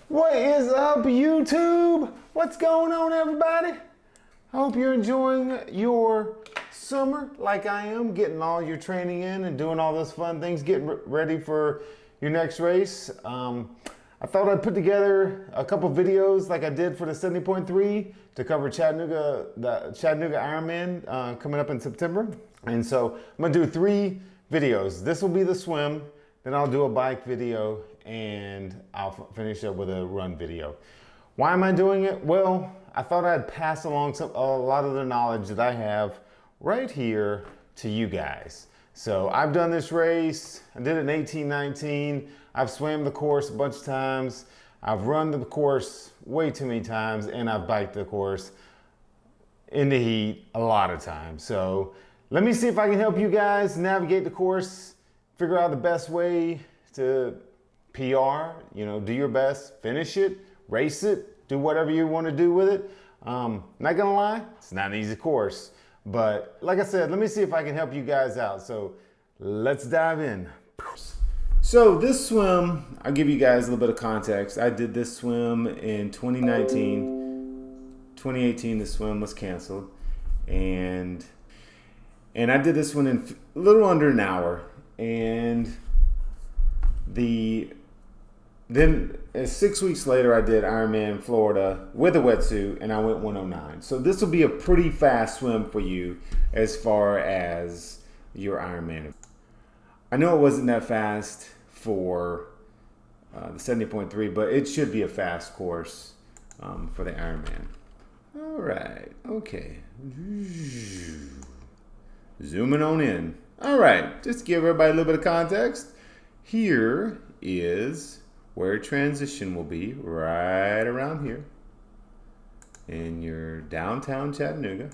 What is up, YouTube? What's going on, everybody? I hope you're enjoying your summer like I am, getting all your training in and doing all those fun things, getting ready for your next race. I thought I'd put together a couple videos like I did for the 70.3 to cover Chattanooga, the Chattanooga Ironman coming up in September. And so I'm gonna do 3 videos. This will be the swim, then I'll do a bike video, and I'll finish up with a run video. Why am I doing it? Well, I thought I'd pass along a lot of the knowledge that I have right here to you guys. So I've done this race. I did it in 1819. I've swam the course a bunch of times. I've run the course way too many times, and I've biked the course in the heat a lot of times. So let me see if I can help you guys navigate the course, figure out the best way to PR, do your best, finish it, race it, do whatever you want to do with it. Not gonna lie, it's not an easy course, but like I said, let me see if I can help you guys out. So let's dive in. So this swim, I'll give you guys a little bit of context. I did this swim in 2019. 2018, the swim was canceled, and I did this one in a little under an hour. And then 6 weeks later, I did Ironman Florida with a wetsuit, and I went 109. So this will be a pretty fast swim for you as far as your Ironman. I know it wasn't that fast for the 70.3, but it should be a fast course for the Ironman. All right, okay. Zooming on in. All right, just to give everybody a little bit of context, here is where transition will be, right around here in your downtown Chattanooga.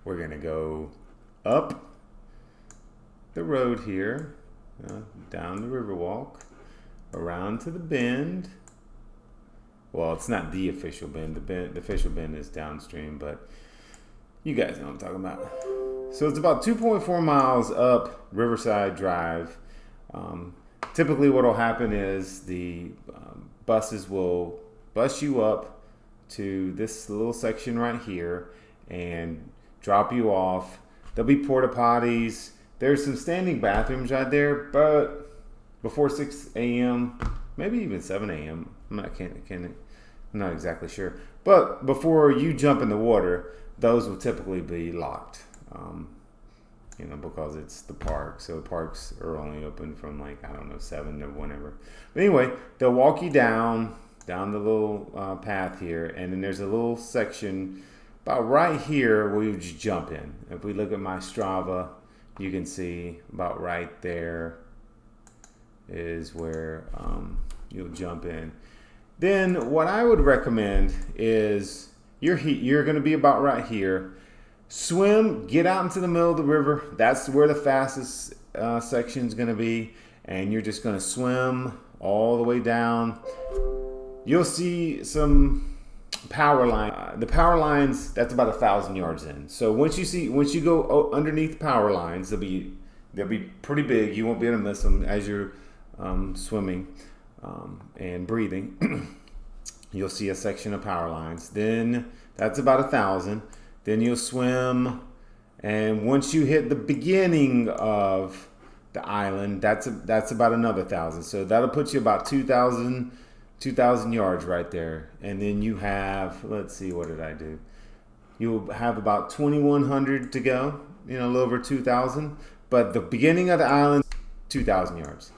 We're gonna go up the road here, down the Riverwalk, around to the bend. Well, it's not the official bend. The official bend is downstream, but you guys know what I'm talking about. So it's about 2.4 miles up Riverside Drive. Typically what will happen is the buses will bus you up to this little section right here and drop you off. There'll be porta potties. There's some standing bathrooms right there, but before 6 a.m., maybe even 7 a.m., I'm not exactly sure. But before you jump in the water, those will typically be locked. Because it's the park. So parks are only open from 7 to whenever. But anyway, they'll walk you down the little path here, and then there's a little section about right here where you just jump in. If we look at my Strava, you can see about right there is where you'll jump in. Then what I would recommend is you're going to be about right here. Swim, get out into the middle of the river. That's where the fastest section is going to be. And you're just going to swim all the way down. You'll see some power line. The power lines, that's about 1,000 yards in. So once you go underneath the power lines, they'll be pretty big. You won't be able to miss them as you're swimming and breathing. You'll see a section of power lines. Then that's about 1,000. Then you'll swim, and once you hit the beginning of the island, that's about another 1,000. So that'll put you about 2,000 yards right there. And then you have, let's see, what did I do? You'll have about 2,100 to go, a little over 2,000. But the beginning of the island, 2,000 yards.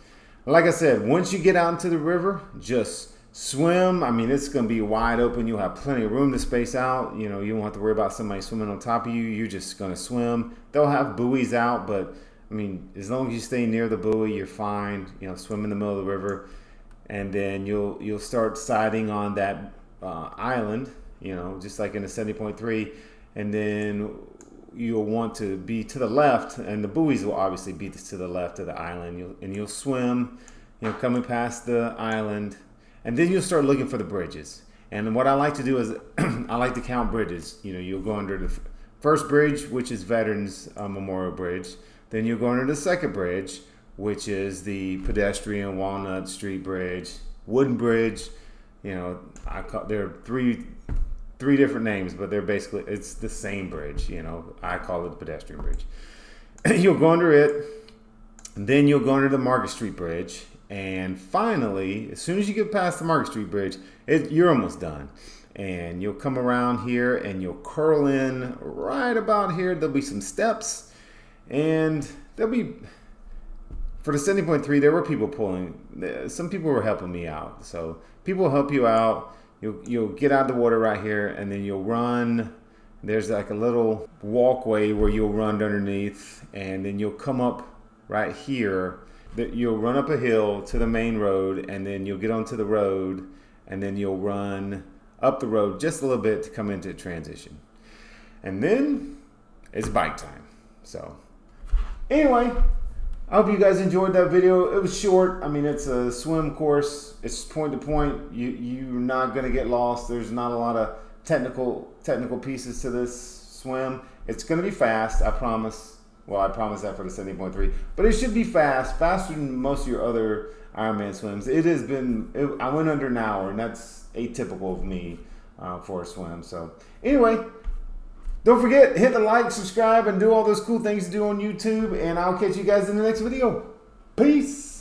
Like I said, once you get out into the river, just swim. I mean, it's going to be wide open. You'll have plenty of room to space out. You won't have to worry about somebody swimming on top of you. You're just going to swim. They'll have buoys out, but I mean, as long as you stay near the buoy, you're fine. Swim in the middle of the river, and then you'll start siding on that island. Just like in the 70.3, and then you'll want to be to the left, and the buoys will obviously be to the left of the island. You'll swim, coming past the island. And then you'll start looking for the bridges. And what I like to do is I like to count bridges. You'll go under the first bridge, which is Veterans Memorial Bridge. Then you'll go under the second bridge, which is the pedestrian Walnut Street Bridge. wooden bridge. You know, there are three different names, but it's the same bridge. You know, I call it the pedestrian bridge. You'll go under it, and then you'll go under the Market Street Bridge, and finally, as soon as you get past the Market Street Bridge, you're almost done. And you'll come around here, and you'll curl in right about here. There'll be some steps, and there'll be, for the 70.3, there were people some people were helping me out. So people will help you out. You'll get out of the water right here, and then you'll run. There's like a little walkway where you'll run underneath, and then you'll come up right here. You'll run up a hill to the main road, and then you'll get onto the road, and then you'll run up the road just a little bit to come into transition. And then it's bike time. So anyway, I hope you guys enjoyed that video. It was short. I mean, it's a swim course. It's point to point. You're not going to get lost. There's not a lot of technical pieces to this swim. It's going to be fast, I promise. Well, I promise that for the 70.3. But it should be faster than most of your other Ironman swims. I went under an hour, and that's atypical of me for a swim. So anyway, don't forget, hit the like, subscribe, and do all those cool things to do on YouTube. And I'll catch you guys in the next video. Peace.